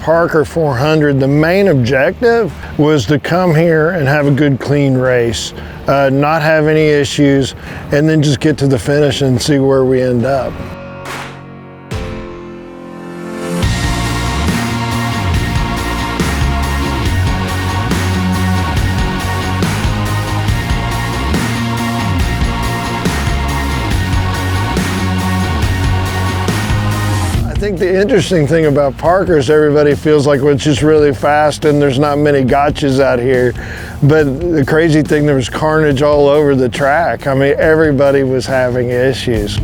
Parker 400, the main objective was to come here and have a good clean race, not have any issues, and then just get to the finish and see where we end up. I think the interesting thing about Parker is everybody feels like it's just really fast and there's not many gotchas out here. But the crazy thing, there was carnage all over the track. I mean, everybody was having issues.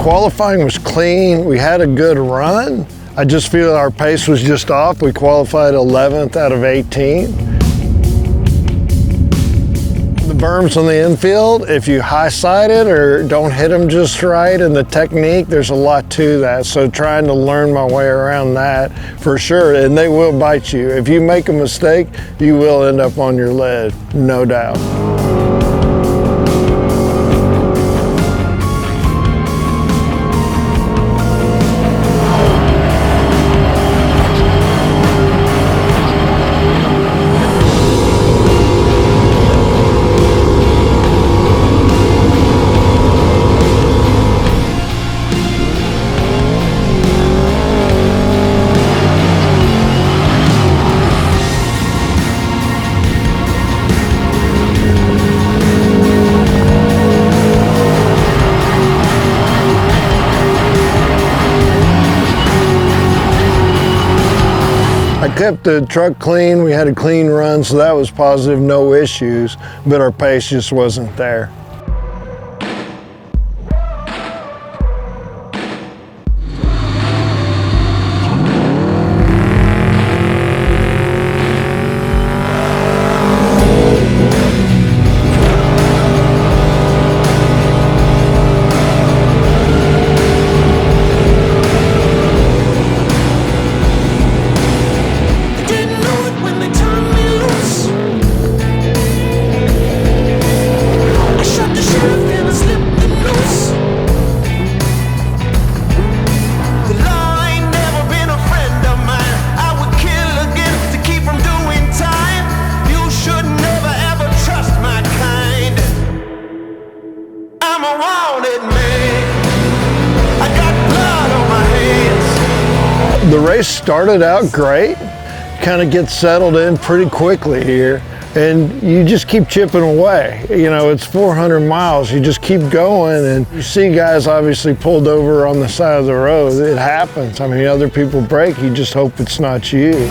Qualifying was clean. We had a good run. I just feel our pace was just off. We qualified 11th out of 18. The berms on the infield, if you high side it or don't hit them just right, and the technique, there's a lot to that. So trying to learn my way around that for sure, and they will bite you. If you make a mistake, you will end up on your lead, no doubt. I kept the truck clean, we had a clean run, so that was positive, no issues, but our pace just wasn't there. The race started out great, kind of gets settled in pretty quickly here, and you just keep chipping away. You know, it's 400 miles, you just keep going, and you see guys obviously pulled over on the side of the road. It happens. I mean, other people break, you just hope it's not you.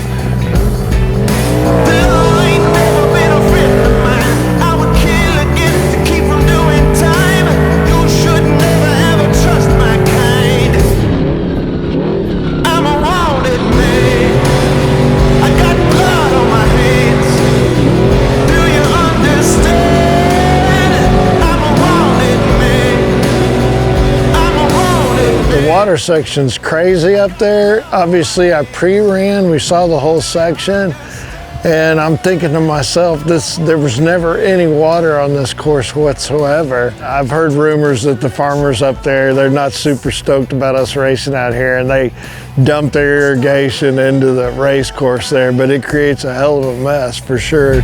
Water section's crazy up there. Obviously I pre-ran, we saw the whole section, and I'm thinking to myself, there was never any water on this course whatsoever. I've heard rumors that the farmers up there, they're not super stoked about us racing out here, and they dump their irrigation into the race course there, but it creates a hell of a mess for sure.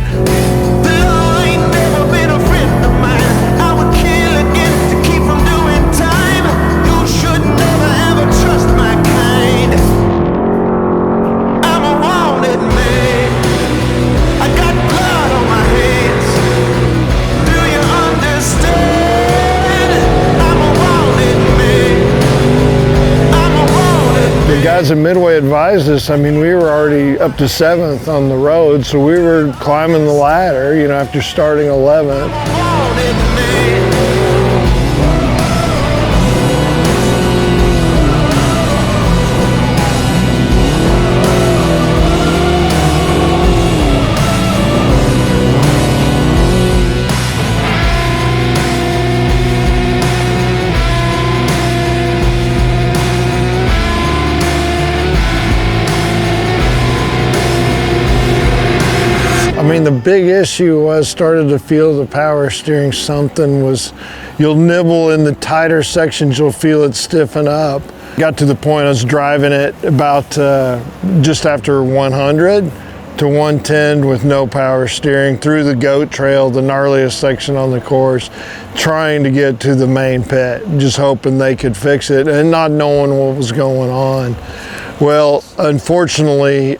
The guys at Midway advised us, I mean, we were already up to 7th on the road, so we were climbing the ladder, you know, after starting 11th. I mean, the big issue was started to feel the power steering something was, you'll nibble in the tighter sections, you'll feel it stiffen up. Got to the point I was driving it about just after 100 to 110 with no power steering through the goat trail, the gnarliest section on the course, trying to get to the main pit, just hoping they could fix it and not knowing what was going on. Well, unfortunately,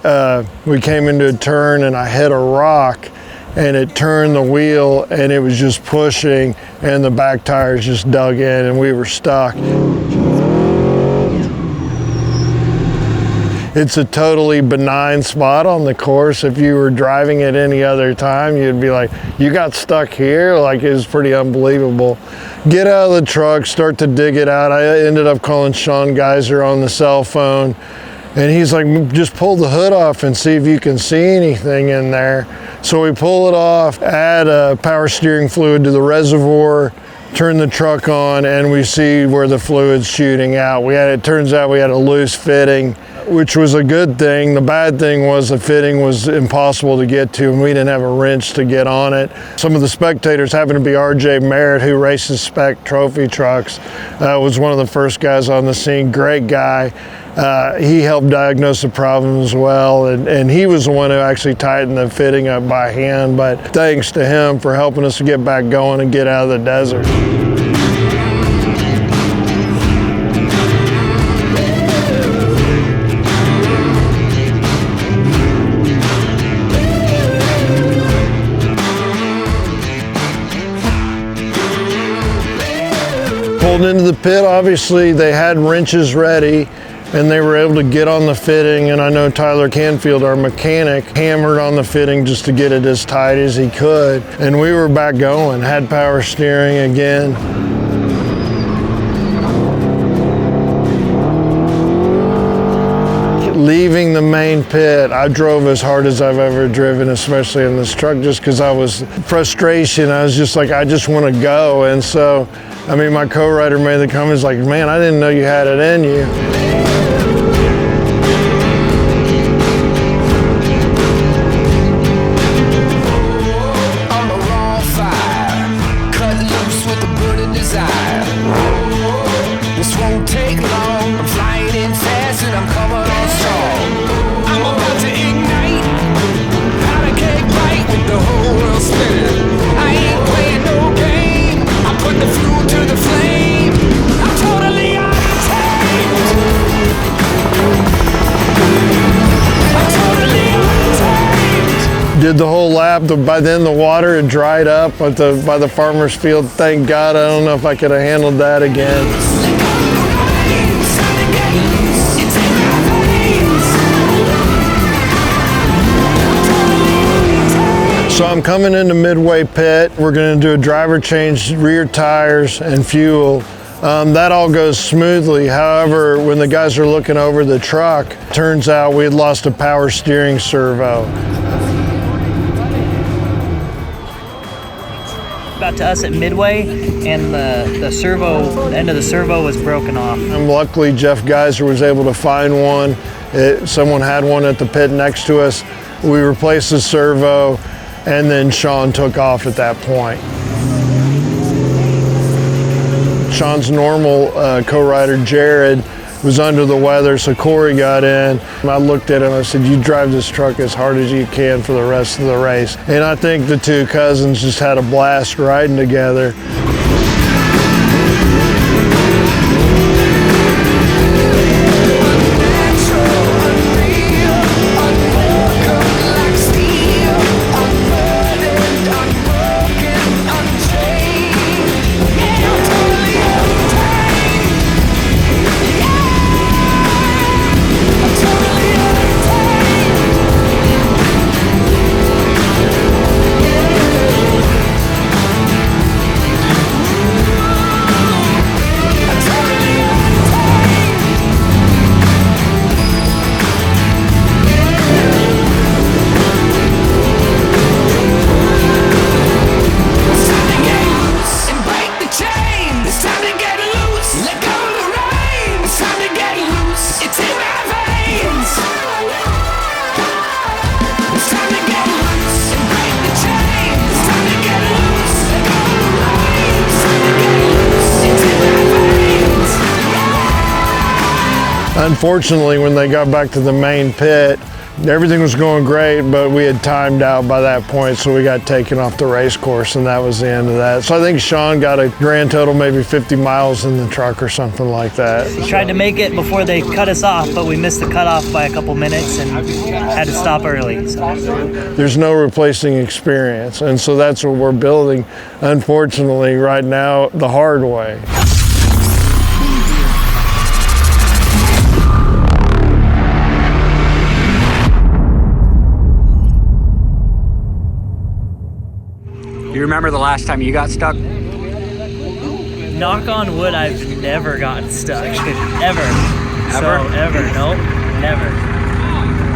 we came into a turn and I hit a rock and it turned the wheel and it was just pushing and the back tires just dug in and we were stuck. It's a totally benign spot on the course. If you were driving it any other time, you'd be like, you got stuck here? Like, it was pretty unbelievable. Get out of the truck, start to dig it out. I ended up calling Geiser on the cell phone. And he's like, just pull the hood off and see if you can see anything in there. So we pull it off, add power steering fluid to the reservoir, turn the truck on, and we see where the fluid's shooting out. It turns out we had a loose fitting, which was a good thing. The bad thing was the fitting was impossible to get to, and we didn't have a wrench to get on it. Some of the spectators happened to be R.J. Merritt, who races Spec trophy trucks, was one of the first guys on the scene. Great guy. He helped diagnose the problem as well, and he was the one who actually tightened the fitting up by hand, but thanks to him for helping us to get back going and get out of the desert. Pulled into the pit, obviously they had wrenches ready and they were able to get on the fitting, and I know Tyler Canfield, our mechanic, hammered on the fitting just to get it as tight as he could, and we were back going, had power steering again. Leaving the main pit, I drove as hard as I've ever driven, especially in this truck, just because I was frustration. I was just like, I just want to go. And so, I mean, my co-writer made the comments like, man, I didn't know you had it in you. Did the whole lap. By then the water had dried up by the farmer's field. Thank God. I don't know if I could have handled that again. So I'm coming into Midway pit. We're going to do a driver change, rear tires and fuel. That all goes smoothly. However, when the guys are looking over the truck, turns out we had lost a power steering servo. Got to us at Midway, and the end of the servo was broken off. And luckily, Jeff Geiser was able to find one. Someone had one at the pit next to us. We replaced the servo, and then Sean took off at that point. Sean's normal co-rider, Jared, was under the weather, so Corey got in. I looked at him, I said, you drive this truck as hard as you can for the rest of the race. And I think the two cousins just had a blast riding together. Unfortunately, when they got back to the main pit, everything was going great, but we had timed out by that point, so we got taken off the race course, and that was the end of that. So I think Sean got a grand total, maybe 50 miles in the truck or something like that. We tried to make it before they cut us off, but we missed the cutoff by a couple minutes and had to stop early. So. There's no replacing experience, and so that's what we're building, unfortunately, right now, the hard way. You remember the last time you got stuck? Knock on wood, I've never gotten stuck. Ever. Ever? So, ever. Nope. Never.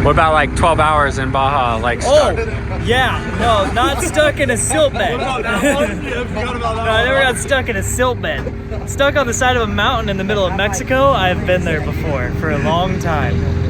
What about like 12 hours in Baja, like stuck? Oh, yeah. No, not stuck in a silt bed. No, I never got stuck in a silt bed. Stuck on the side of a mountain in the middle of Mexico, I've been there before for a long time.